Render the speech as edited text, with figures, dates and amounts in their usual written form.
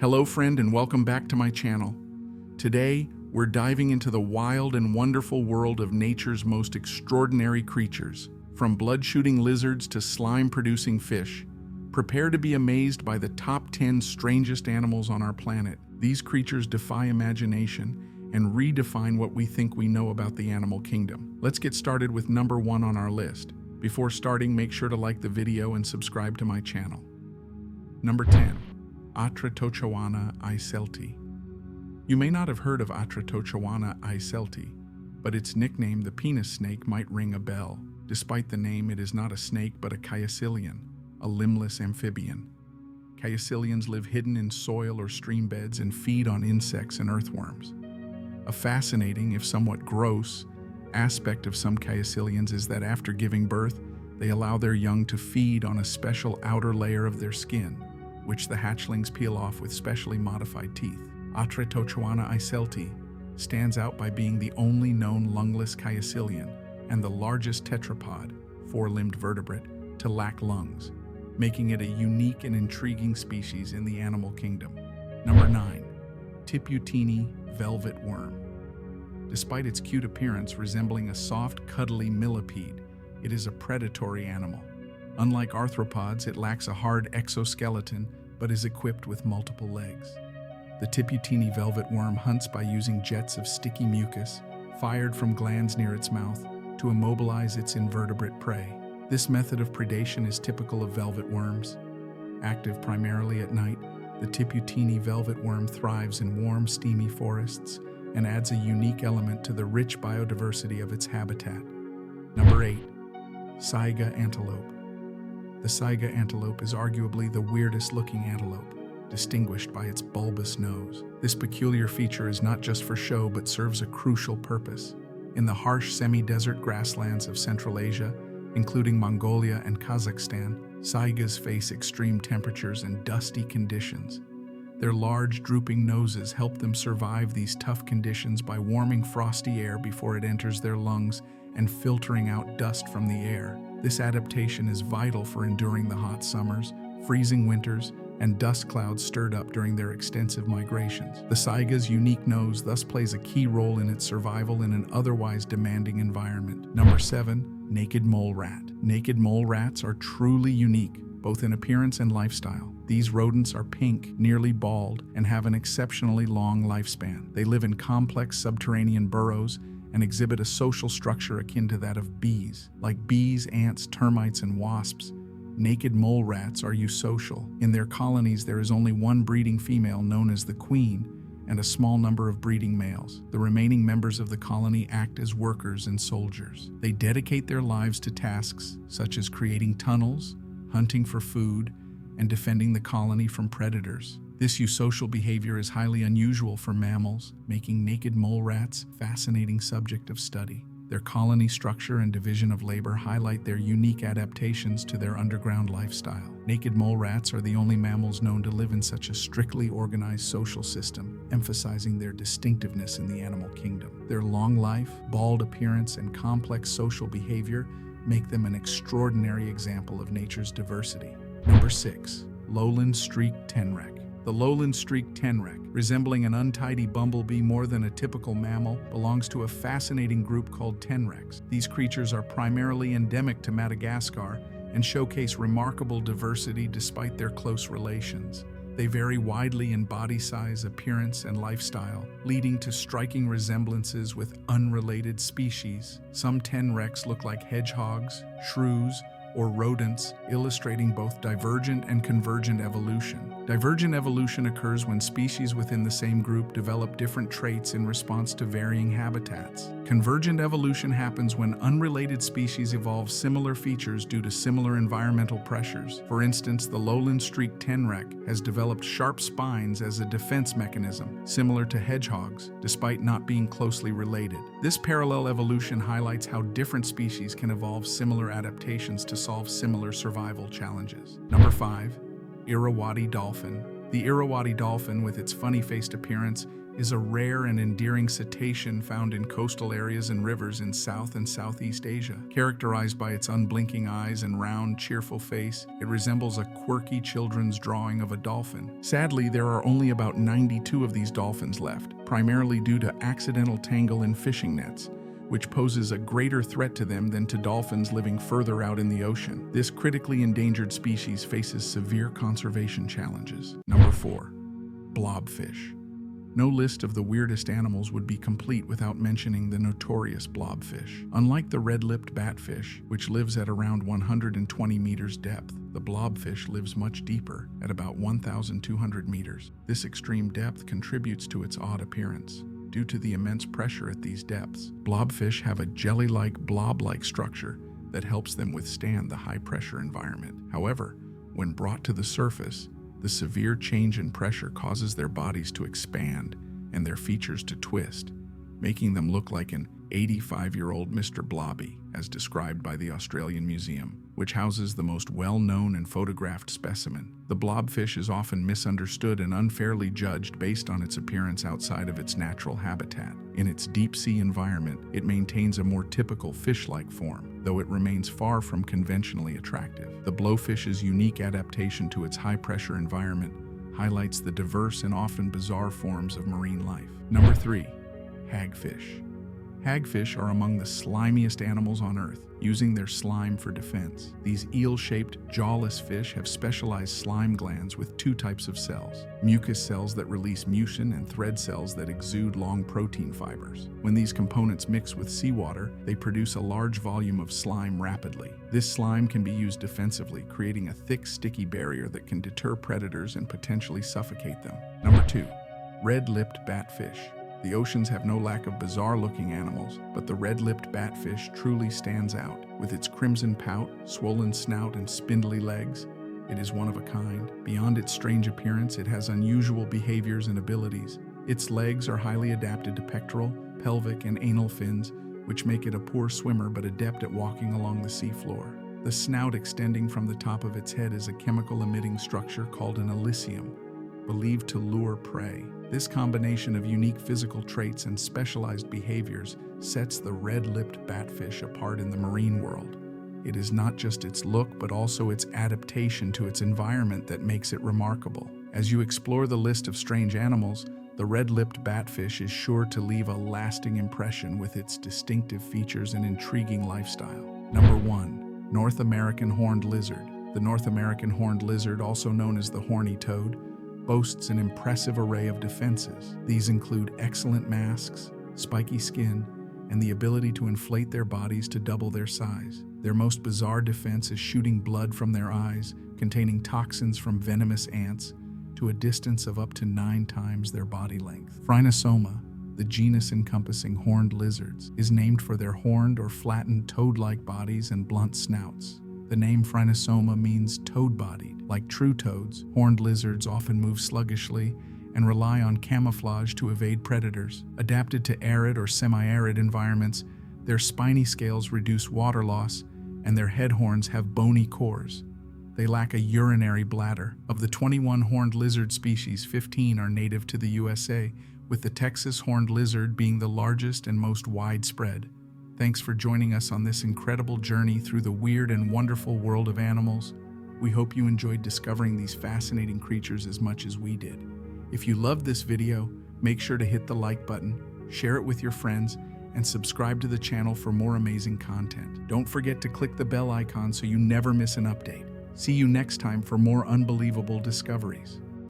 Hello friend and welcome back to my channel. Today, we're diving into the wild and wonderful world of nature's most extraordinary creatures. From blood-shooting lizards to slime-producing fish, prepare to be amazed by the top 10 strangest animals on our planet. These creatures defy imagination and redefine what we think we know about the animal kingdom. Let's get started with number 1 on our list. Before starting, make sure to like the video and subscribe to my channel. Number 10. Atretochoana Eiselti. You may not have heard of Atretochoana Eiselti, but its nickname, the penis snake, might ring a bell. Despite the name, it is not a snake but a caecilian, a limbless amphibian. Caecilians live hidden in soil or stream beds and feed on insects and earthworms. A fascinating, if somewhat gross, aspect of some caecilians is that after giving birth, they allow their young to feed on a special outer layer of their skin, which the hatchlings peel off with specially modified teeth. Atretochoana Eiselti stands out by being the only known lungless caecilian and the largest tetrapod, four-limbed vertebrate, to lack lungs, making it a unique and intriguing species in the animal kingdom. Number 9. Tiputini velvet worm. Despite its cute appearance resembling a soft, cuddly millipede, it is a predatory animal. Unlike arthropods, it lacks a hard exoskeleton but is equipped with multiple legs. The Tiputini velvet worm hunts by using jets of sticky mucus fired from glands near its mouth to immobilize its invertebrate prey. This method of predation is typical of velvet worms. Active primarily at night, the Tiputini velvet worm thrives in warm, steamy forests and adds a unique element to the rich biodiversity of its habitat. Number 8. Saiga Antelope. The Saiga antelope is arguably the weirdest-looking antelope, distinguished by its bulbous nose. This peculiar feature is not just for show but serves a crucial purpose. In the harsh semi-desert grasslands of Central Asia, including Mongolia and Kazakhstan, saigas face extreme temperatures and dusty conditions. Their large, drooping noses help them survive these tough conditions by warming frosty air before it enters their lungs and filtering out dust from the air. This adaptation is vital for enduring the hot summers, freezing winters, and dust clouds stirred up during their extensive migrations. The saiga's unique nose thus plays a key role in its survival in an otherwise demanding environment. Number 7. Naked mole rat. Naked mole rats are truly unique, both in appearance and lifestyle. These rodents are pink, nearly bald, and have an exceptionally long lifespan. They live in complex subterranean burrows and exhibit a social structure akin to that of bees. Like bees, ants, termites, and wasps, naked mole rats are eusocial. In their colonies, there is only one breeding female known as the queen and a small number of breeding males. The remaining members of the colony act as workers and soldiers. They dedicate their lives to tasks such as creating tunnels, hunting for food, and defending the colony from predators. This eusocial behavior is highly unusual for mammals, making naked mole rats a fascinating subject of study. Their colony structure and division of labor highlight their unique adaptations to their underground lifestyle. Naked mole rats are the only mammals known to live in such a strictly organized social system, emphasizing their distinctiveness in the animal kingdom. Their long life, bald appearance, and complex social behavior make them an extraordinary example of nature's diversity. Number 6. Lowland streaked Tenrec. The lowland streaked tenrec, resembling an untidy bumblebee more than a typical mammal, belongs to a fascinating group called tenrecs. These creatures are primarily endemic to Madagascar and showcase remarkable diversity despite their close relations. They vary widely in body size, appearance, and lifestyle, leading to striking resemblances with unrelated species. Some tenrecs look like hedgehogs, shrews, or rodents, illustrating both divergent and convergent evolution. Divergent evolution occurs when species within the same group develop different traits in response to varying habitats. Convergent evolution happens when unrelated species evolve similar features due to similar environmental pressures. For instance, the lowland streaked tenrec has developed sharp spines as a defense mechanism, similar to hedgehogs, despite not being closely related. This parallel evolution highlights how different species can evolve similar adaptations to solve similar survival challenges. Number 5. Irrawaddy dolphin. The Irrawaddy dolphin, with its funny-faced appearance, is a rare and endearing cetacean found in coastal areas and rivers in South and Southeast Asia. Characterized by its unblinking eyes and round, cheerful face, it resembles a quirky children's drawing of a dolphin. Sadly, there are only about 92 of these dolphins left, primarily due to accidental tangle in fishing nets, which poses a greater threat to them than to dolphins living further out in the ocean. This critically endangered species faces severe conservation challenges. Number 4. Blobfish. No list of the weirdest animals would be complete without mentioning the notorious blobfish. Unlike the red-lipped batfish, which lives at around 120 meters depth, the blobfish lives much deeper, at about 1,200 meters. This extreme depth contributes to its odd appearance. Due to the immense pressure at these depths, blobfish have a jelly-like, blob-like structure that helps them withstand the high-pressure environment. However, when brought to the surface, the severe change in pressure causes their bodies to expand and their features to twist, making them look like an 85-year-old Mr. Blobby, as described by the Australian Museum, which houses the most well-known and photographed specimen. The blobfish is often misunderstood and unfairly judged based on its appearance outside of its natural habitat. In its deep-sea environment, it maintains a more typical fish-like form, though it remains far from conventionally attractive. The blowfish's unique adaptation to its high-pressure environment highlights the diverse and often bizarre forms of marine life. Number 3. Hagfish. Hagfish are among the slimiest animals on Earth, using their slime for defense. These eel-shaped, jawless fish have specialized slime glands with 2 types of cells: mucus cells that release mucin and thread cells that exude long protein fibers. When these components mix with seawater, they produce a large volume of slime rapidly. This slime can be used defensively, creating a thick, sticky barrier that can deter predators and potentially suffocate them. Number 2. Red-lipped batfish. The oceans have no lack of bizarre-looking animals, but the red-lipped batfish truly stands out. With its crimson pout, swollen snout, and spindly legs, it is one of a kind. Beyond its strange appearance, it has unusual behaviors and abilities. Its legs are highly adapted to pectoral, pelvic, and anal fins, which make it a poor swimmer but adept at walking along the seafloor. The snout extending from the top of its head is a chemical-emitting structure called an elysium, believed to lure prey. This combination of unique physical traits and specialized behaviors sets the red-lipped batfish apart in the marine world. It is not just its look, but also its adaptation to its environment that makes it remarkable. As you explore the list of strange animals, the red-lipped batfish is sure to leave a lasting impression with its distinctive features and intriguing lifestyle. Number 1. North American horned lizard. The North American horned lizard, also known as the horny toad, boasts an impressive array of defenses. These include excellent masks, spiky skin, and the ability to inflate their bodies to double their size. Their most bizarre defense is shooting blood from their eyes, containing toxins from venomous ants, to a distance of up to 9 times their body length. Phrynosoma, the genus encompassing horned lizards, is named for their horned or flattened toad-like bodies and blunt snouts. The name Phrynosoma means toad-bodied. Like true toads, horned lizards often move sluggishly and rely on camouflage to evade predators. Adapted to arid or semi-arid environments, their spiny scales reduce water loss, and their head horns have bony cores. They lack a urinary bladder. Of the 21 horned lizard species, 15 are native to the USA, with the Texas horned lizard being the largest and most widespread. Thanks for joining us on this incredible journey through the weird and wonderful world of animals. We hope you enjoyed discovering these fascinating creatures as much as we did. If you loved this video, make sure to hit the like button, share it with your friends, and subscribe to the channel for more amazing content. Don't forget to click the bell icon so you never miss an update. See you next time for more unbelievable discoveries.